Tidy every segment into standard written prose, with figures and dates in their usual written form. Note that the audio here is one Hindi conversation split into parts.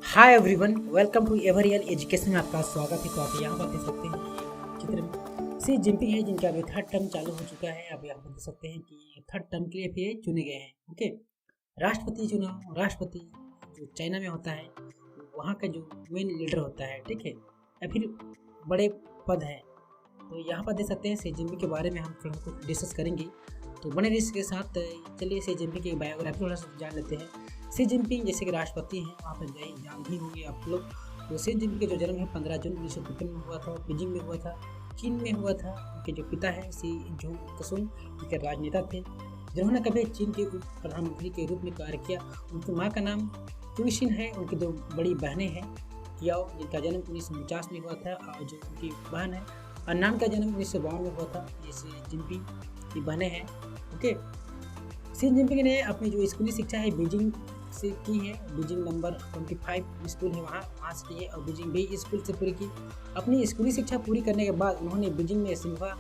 हाय एवरीवन, वेलकम टू एवरियल एजुकेशन में आपका स्वागत है। तो आप यहाँ पर देख सकते हैं चित्र में सी जिनपिंग है, जिनका अभी थर्ड टर्म चालू हो चुका है। आप यहाँ पर देख सकते हैं कि थर्ड टर्म के लिए फिर चुने गए हैं। ओके, राष्ट्रपति चुनाव, राष्ट्रपति जो चाइना में होता है वहाँ का जो मेन लीडर होता है, ठीक है, या फिर बड़े पद हैं। तो यहाँ पर देख सकते हैं सी जिनपिंग के बारे में हम थोड़ा कुछ डिस्कस करेंगे। तो बने रहिए इसके साथ। चलिए सी जिनपिंग की बायोग्राफी थोड़ा सा जान लेते हैं। सी जिनपिंग जैसे कि राष्ट्रपति हैं, वहाँ पर जान ही होंगे आप लोग। तो सी जिनपिंग का जो जन्म है 15 जून 1953 में हुआ था, बीजिंग में हुआ था, चीन में हुआ था। उनके जो पिता हैं सी झोंगकसुंग के राजनेता थे, जिन्होंने कभी चीन के उप प्रधानमंत्री के रूप में कार्य किया। उनकी माँ का नाम चुईशिन है। उनकी दो बड़ी बहनें हैं, कियाओ जिनका जन्म 1949 में हुआ था, और जो उनकी बहन है अन्नान का जन्म 1952 में हुआ था। ये सी जिनपिंग की बहनें हैं। ओके, सी जिनपिंग ने अपनी जो स्कूली शिक्षा है बीजिंग से की है। बीजिंग नंबर 25 स्कूल है, वहाँ से की है, और बीजिंग बे स्कूल से पूरी की। अपनी स्कूली शिक्षा पूरी करने के बाद उन्होंने बीजिंग में सिंघुआ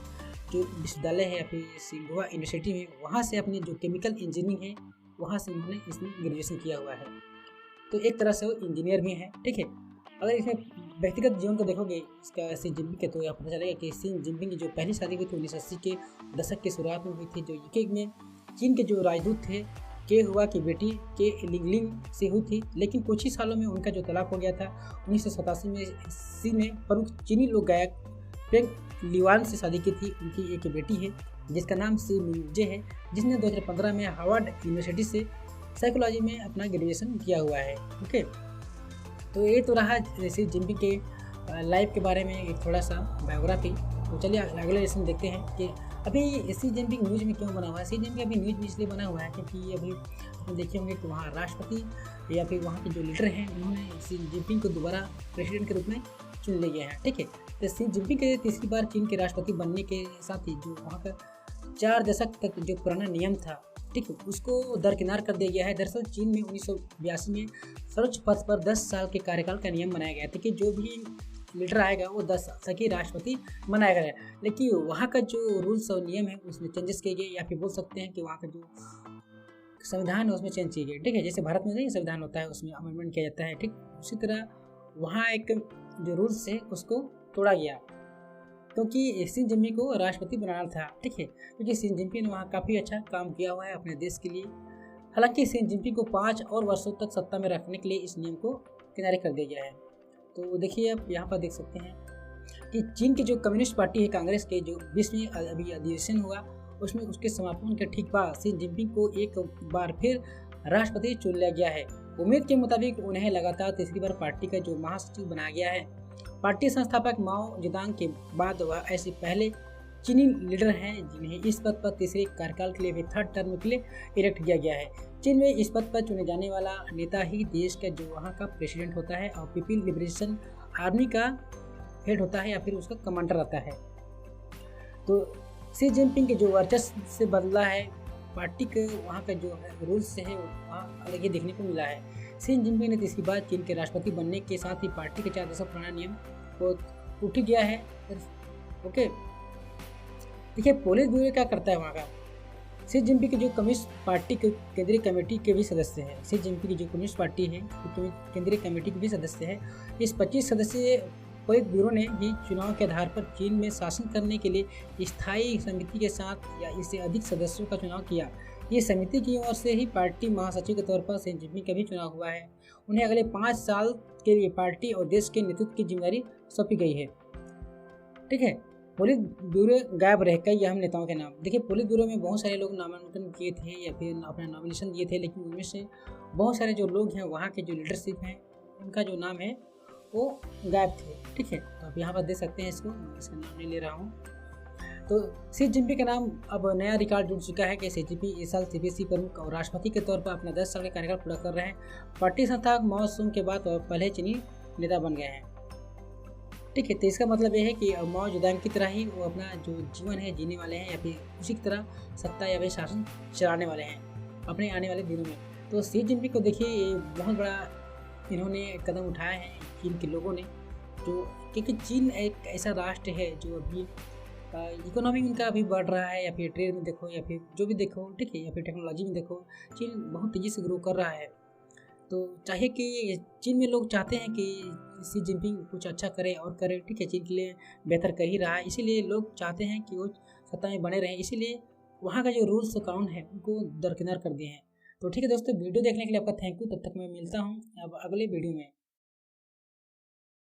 जो विश्वविद्यालय है, या फिर सिंघुआ यूनिवर्सिटी में, वहाँ से अपनी जो केमिकल इंजीनियरिंग है वहाँ से उन्होंने इसमें ग्रेजुएशन किया हुआ है। तो एक तरह से वो इंजीनियर भी हैं, ठीक है। अगर इसमें व्यक्तिगत जीवन को देखोगे इसका सी जिनपिंग के, तो यह पता चलेगा कि सी जिनपिंग की जो पहली शादी हुई थी 1980 के दशक के शुरुआत में हुई थी, जो यूके में चीन के जो राजदूत थे के हुआ की बेटी के लिंगलिंग से हुई थी। लेकिन कुछ ही सालों में उनका जो तलाक हो गया था। 1987 में सी ने प्रमुख चीनी लोक गायक पेंग लिवान से शादी की थी। उनकी एक बेटी है जिसका नाम सी मिंगजे है, जिसने 2015 में हार्वर्ड यूनिवर्सिटी से साइकोलॉजी में अपना ग्रेजुएशन किया हुआ है। ओके, तो ये तो रहा सी जिनपिंग के लाइफ के बारे में एक थोड़ा सा बायोग्राफी। तो चलिए अगले लेसन देखते हैं कि अभी सी जिनपिंग न्यूज़ में क्यों बना हुआ है। सी जिनपिंग अभी न्यूज़ में इसलिए बना हुआ है क्योंकि अभी हम देखे होंगे कि वहाँ राष्ट्रपति या फिर वहाँ के जो लीडर हैं उन्होंने सी जिनपिंग को दोबारा प्रेसिडेंट के रूप में चुन ले गया है, ठीक है। तो सी जिनपिंग के तीसरी बार चीन के राष्ट्रपति बनने के साथ ही जो वहाँ का 4 दशक तक जो पुराना नियम था, ठीक है, उसको दरकिनार कर दिया गया है। दरअसल चीन में 1982 में सर्वोच्च पद पर 10 साल के कार्यकाल का नियम बनाया गया था कि जो भी लीडर आएगा वो 10 साल तक ही राष्ट्रपति बनाया गया। लेकिन वहाँ का जो रूल्स और नियम है उसमें चेंजेस किए गए, या फिर बोल सकते हैं कि वहाँ का जो संविधान है उसमें चेंज किए गए, ठीक है। जैसे भारत में नहीं संविधान होता है, उसमें अमेंडमेंट किया जाता है, ठीक उसी तरह वहाँ एक जो रूल्स है उसको तोड़ा गया, क्योंकि सी जिनपिंग को राष्ट्रपति बनाना था, ठीक है। क्योंकि सी जिनपिंग ने वहाँ काफ़ी अच्छा काम किया हुआ है अपने देश के लिए। हालांकि सी जिनपिंग को 5 और वर्षों तक सत्ता में रखने के लिए इस नियम को किनारे कर दिया गया है। तो देखिए आप यहाँ पर देख सकते हैं कि चीन की जो कम्युनिस्ट पार्टी है कांग्रेस के जो 20वीं अभी अधिवेशन हुआ, उसमें उसके समापन के ठीक बाद सी जिनपिंग को एक बार फिर राष्ट्रपति चुन लिया गया है। उम्मीद के मुताबिक उन्हें लगातार तीसरी बार पार्टी का जो महासचिव बनाया गया है। पार्टी संस्थापक माओ जेदांग के बाद वह ऐसे पहले चीनी लीडर हैं जिन्हें इस पद पर तीसरे कार्यकाल के लिए भी थर्ड टर्म के लिए इलेक्ट किया गया है। चीन में इस पद पर चुने जाने वाला नेता ही देश का जो वहाँ का प्रेसिडेंट होता है, और पीपल लिबरेशन आर्मी का हेड होता है, या फिर उसका कमांडर आता है। तो सी जिनपिंग के जो वर्चस्व से बदला है पार्टी के, वहाँ का जो रूल्स है वहाँ अलग ही देखने को मिला है। सी जिनपिंग ने तीसरी बार चीन के राष्ट्रपति बनने के साथ ही पार्टी के 4 दशक पुराना नियम को उठ गया है। ओके, देखिए पोलित ब्यूरो क्या करता है वहाँ का। सी जिनपिंग की जो कम्युनिस्ट पार्टी के केंद्रीय कमेटी के भी सदस्य हैं। सी जिनपिंग की जो कम्युनिस्ट पार्टी है केंद्रीय कमेटी के भी सदस्य है। इस 25 सदस्यीय पोलित ब्यूरो ने ही चुनाव के आधार पर चीन में शासन करने के लिए स्थायी समिति के साथ या इससे अधिक सदस्यों का चुनाव किया। ये समिति की ओर से ही पार्टी महासचिव के तौर पर सी जिनपिंग का भी चुनाव हुआ है। उन्हें अगले 5 साल के लिए पार्टी और देश के नेतृत्व की जिम्मेदारी सौंपी गई है, ठीक है। पोलित ब्यूरो गायब रह कई अहम नेताओं के नाम। देखिए पोलित ब्यूरो में बहुत सारे लोग नामांकन किए थे या फिर अपना नॉमिनेशन दिए थे, लेकिन उनमें से बहुत सारे जो लोग हैं वहाँ के जो लीडरशिप हैं उनका जो नाम है वो गायब थे, ठीक है। तो आप यहाँ पर देख सकते हैं इसको, इसका नाम नहीं ले रहा हूँ। तो सी जिनपिंग का नाम अब नया रिकॉर्ड जुड़ चुका है कि सी जिनपिंग इस साल सीबीएसई प्रमुख और राष्ट्रपति के तौर पर अपना 10 साल का कार्यकाल पूरा कर रहे हैं। पार्टी संस्थापक माओ सेतुंग के बाद पहले चीनी नेता बन गए हैं, ठीक है। तो इसका मतलब ये है कि माओ जेदांग की तरह ही वो अपना जो जीवन है जीने वाले हैं, या फिर उसी की तरह सत्ता या फिर शासन चलाने वाले हैं अपने आने वाले दिनों में। तो सी जिनपिंग को देखिए ये बहुत बड़ा इन्होंने कदम उठाया है चीन के लोगों ने, जो क्योंकि चीन एक ऐसा राष्ट्र है जो अभी इकोनॉमी उनका अभी बढ़ रहा है, या फिर ट्रेड में देखो या फिर जो भी देखो, ठीक है, या फिर टेक्नोलॉजी में देखो, चीन बहुत तेज़ी से ग्रो कर रहा है। तो चाहिए कि चीन में लोग चाहते हैं कि शी जिनपिंग कुछ अच्छा करे और करे, ठीक है, चीन के लिए बेहतर कर ही रहा है, इसीलिए लोग चाहते हैं कि वो सत्ता में बने रहें, इसीलिए वहाँ का जो रूल्स कानून है उनको दरकिनार कर दिए हैं। तो ठीक है दोस्तों, वीडियो देखने के लिए आपका थैंक यू। तब तक मैं मिलता हूँ अब अगले वीडियो में।